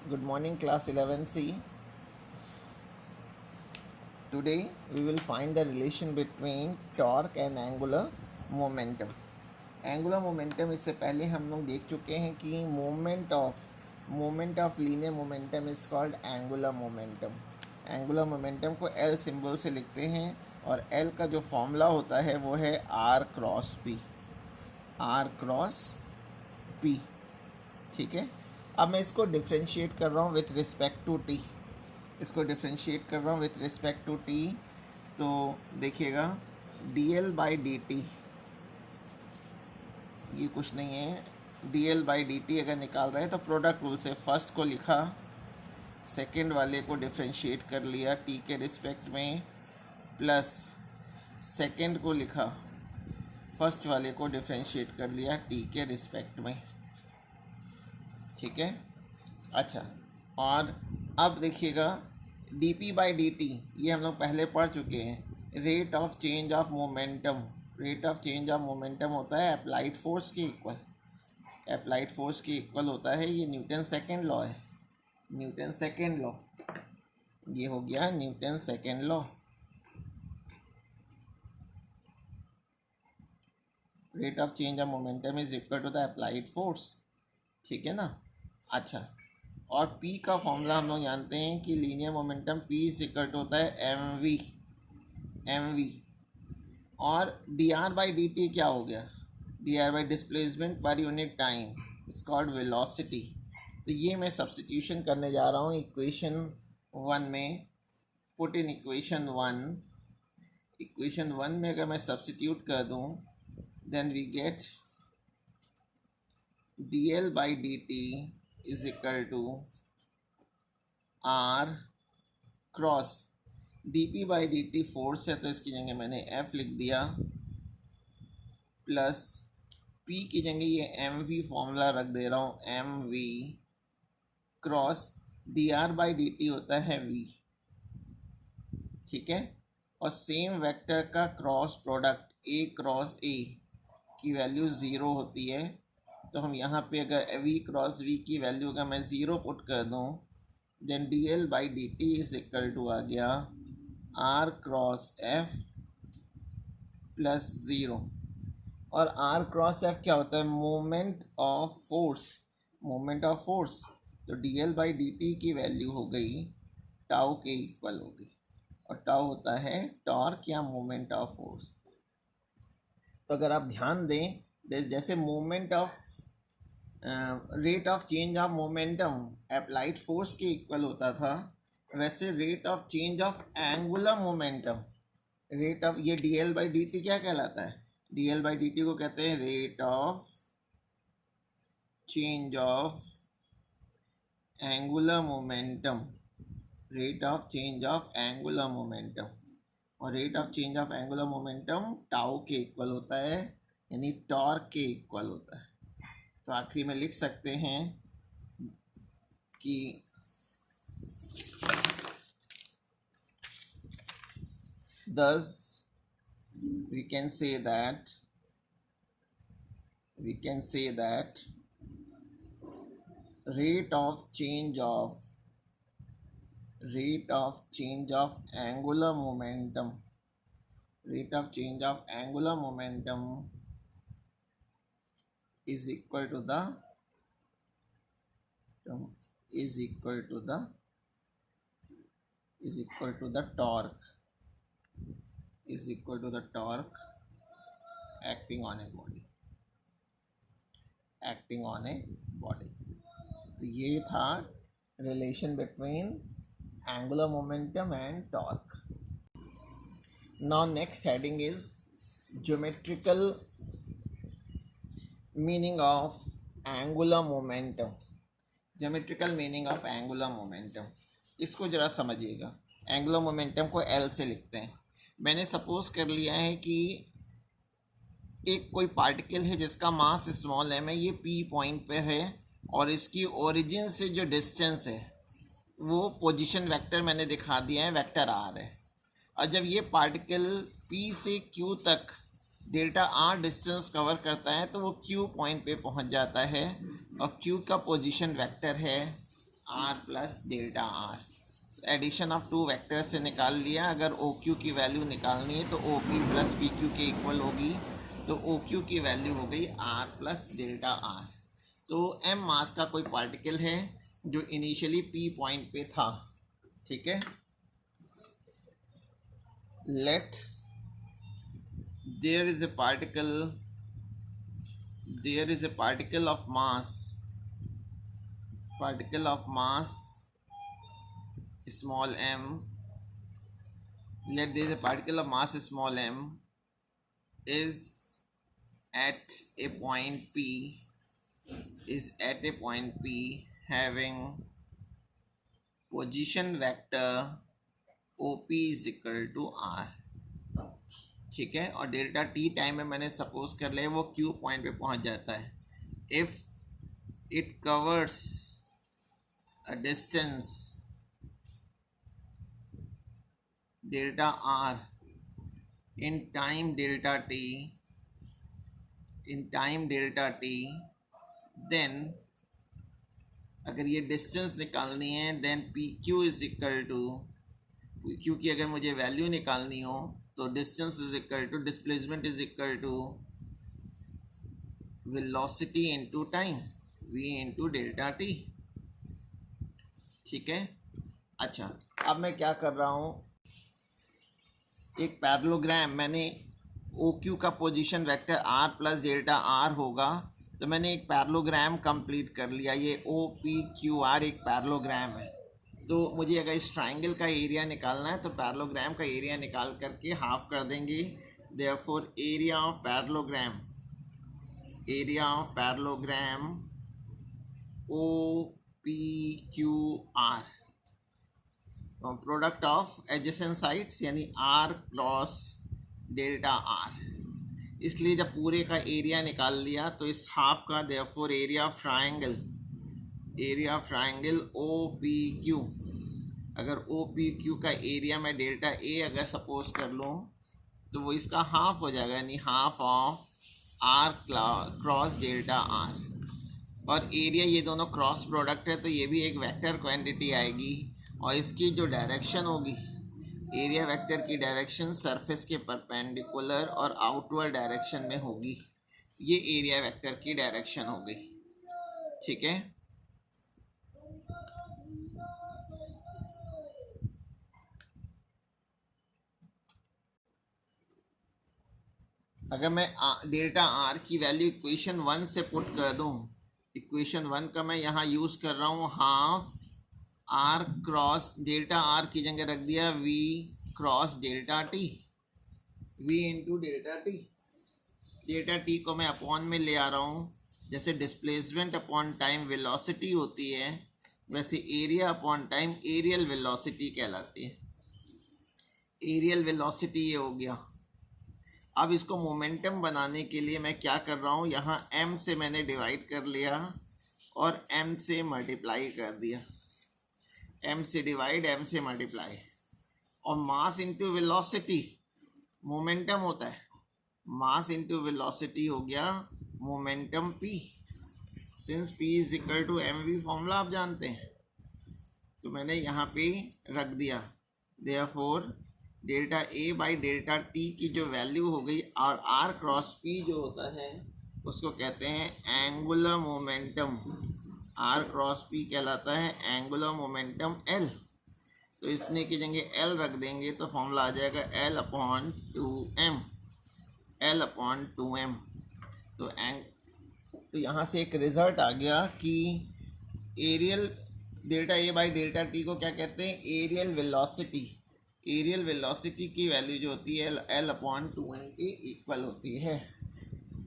Good morning, class 11C. Today we will find the relation between torque and angular momentum. Angular momentum इससे पहले हम लोग देख चुके हैं कि moment of linear momentum is called angular momentum. Angular momentum को L सिंबल से लिखते हैं और L का जो फॉर्मूला होता है वो है R क्रॉस P. ठीक है, अब मैं इसको डिफ्रेंशिएट कर रहा हूँ विथ रिस्पेक्ट टू टी. तो देखिएगा dl/dt ये कुछ नहीं है. dl/dt अगर निकाल रहे हैं तो प्रोडक्ट रूल से फर्स्ट को लिखा, सेकंड वाले को डिफ्रेंशिएट कर लिया टी के रिस्पेक्ट में, प्लस सेकंड को लिखा, फर्स्ट वाले को डिफ्रेंशिएट कर लिया टी के रिस्पेक्ट में. ठीक है, अच्छा. और अब देखिएगा dp/dt ये हम लोग पहले पढ़ चुके हैं. Rate of change of momentum होता है अप्लाइड फोर्स के इक्वल होता है. ये न्यूटन सेकेंड लॉ है. ये हो गया Newton second law. Rate of change of momentum is equal to the applied force. ठीक है ना. अच्छा, और P का फॉर्मूला हम लोग जानते हैं कि linear momentum P is equal to होता है mv. और dr/dt क्या हो गया? dr displacement per unit time is called velocity. तो ये मैं सब्स्टिट्यूशन करने जा रहा हूँ इक्वेशन 1 में. पुट इन इक्वेशन 1 में अगर मैं सब्स्टिट्यूट कर दूँ, then we get dl/dt is equal to R cross dp/dt force है तो इसकी जगह मैंने F लिख दिया, प्लस P की जगह ये mv फॉर्मूला रख दे रहा हूँ, mv क्रॉस dr/dt होता है v. ठीक है, और सेम वेक्टर का cross product a cross a की वैल्यू 0 होती है. तो हम यहाँ पे अगर v क्रॉस v की वैल्यू का मैं 0 पुट कर दूँ, then dl/dt is equal to आ गया R क्रॉस F प्लस 0. और R क्रॉस F क्या होता है? Moment of force. तो dl/dt की वैल्यू हो गई टाउ के इक्वल हो गई, और टाउ होता है टॉर्क या मोमेंट ऑफ फोर्स. तो अगर आप ध्यान दें, जैसे rate of change of momentum applied force के इक्वल होता था, वैसे rate of change of angular momentum, ये dl/dt क्या कहलाता है? dl/dt को कहते हैं rate of change of angular momentum. और rate of change of angular momentum tau के इक्वल होता है, यानी टॉर्क के इक्वल होता है. तो आखिरी में लिख सकते हैं कि thus we can say that rate of change of angular momentum is equal to the torque acting on a body. तो ये था relation between angular momentum and torque. Now next heading is geometrical meaning of angular momentum. इसको ज़रा समझिएगा. Angular momentum को L से लिखते हैं. मैंने सपोज कर लिया है कि एक कोई पार्टिकल है जिसका मास स्मॉल m है, ये P पॉइंट पे है, और इसकी ओरिजिन से जो डिस्टेंस है वो पोजीशन वेक्टर मैंने दिखा दिया है, वेक्टर R है. और जब ये पार्टिकल P से Q तक डेल्टा R डिस्टेंस कवर करता है तो वो Q पॉइंट पे पहुंच जाता है, और Q का पोजीशन वेक्टर है r plus delta r. Addition of two vector से निकाल लिया। अगर ओ क्यू की वैल्यू निकालनी है तो O P plus P Q के इक्वल होगी, तो ओ क्यू की वैल्यू हो गई आर प्लस डेल्टा आर। तो एम मास का कोई पार्टिकल है जो इनिशियली पी पॉइंट पे था, ठीक है। Let there is a particle of mass small m, let there is a particle of mass small m is at a point P having position vector OP is equal to R, ठीक है। और delta T time में मैंने suppose कर लिया वो Q point पे पहुंच जाता है। If it covers a distance delta R in time delta t, then अगर ये डिस्टेंस निकालनी है then P Q is equal to, Q की अगर मुझे वैल्यू निकालनी हो तो distance is equal to displacement is equal to velocity into time, v into delta t, ठीक है। अच्छा, अब मैं क्या कर रहा हूँ, एक पैरेललोग्राम, मैंने ओ क्यू का position vector r plus delta r होगा, तो मैंने एक पैरेललोग्राम कंप्लीट कर लिया। ये ओ पी क्यू आर एक पैरेललोग्राम है। तो मुझे अगर इस ट्राइंगल का एरिया निकालना है तो पैरेललोग्राम का एरिया निकाल करके हाफ कर देंगे। Therefore area of parallelogram O P Q R, product of adjacent sides यानी आर क्रॉस डेल्टा आर। इसलिए जब पूरे का एरिया निकाल लिया तो इस हाफ का therefore area of triangle O P Q, अगर ओ पी क्यू का एरिया मैं डेल्टा ए अगर सपोज कर लूँ तो वो इसका हाफ हो जाएगा, यानी half of r cross delta r. और एरिया ये दोनों क्रॉस प्रोडक्ट है तो ये भी एक वेक्टर क्वांटिटी आएगी, और इसकी जो डायरेक्शन होगी, एरिया वेक्टर की डायरेक्शन सरफेस के परपेंडिकुलर और आउटवर्ड डायरेक्शन में होगी। ये एरिया वेक्टर की डायरेक्शन हो गई, ठीक है। अगर मैं डेल्टा आर की वैल्यू इक्वेशन 1 से पुट कर दूं, इक्वेशन 1 का मैं यहाँ यूज़ कर रहा हूँ half r cross delta r की जगह रख दिया v cross delta t, v into delta t. Delta t को मैं अपॉन में ले आ रहा हूँ। जैसे डिस्प्लेसमेंट अपॉन टाइम वेलोसिटी होती है, वैसे area upon time areal velocity कहलाती है। एरियल वेलोसिटी ये हो गया। अब इसको मोमेंटम बनाने के लिए मैं क्या कर रहा हूँ, यहाँ m से मैंने डिवाइड कर लिया और m से मल्टीप्लाई कर दिया। m से डिवाइड m से मल्टीप्लाई, और मास इंटू वेलोसिटी मोमेंटम होता है, मास इंटू वेलोसिटी हो गया momentum p। Since p is equal to mv formula आप जानते हैं, तो मैंने यहाँ पे रख दिया। Therefore delta a by delta t की जो वैल्यू हो गई, और r क्रॉस p जो होता है उसको कहते हैं angular momentum. r cross p कहलाता है एंगुलर मोमेंटम L। तो इसने की जगह L रख देंगे तो फॉर्मूला आ जाएगा L अपॉन 2m। तो यहाँ से एक रिजल्ट आ गया कि areal delta a by delta t को क्या कहते हैं, एरियल वेलोसिटी। एरियल वेलोसिटी की वैल्यू जो होती है L अपॉन 2m के इक्वल होती है।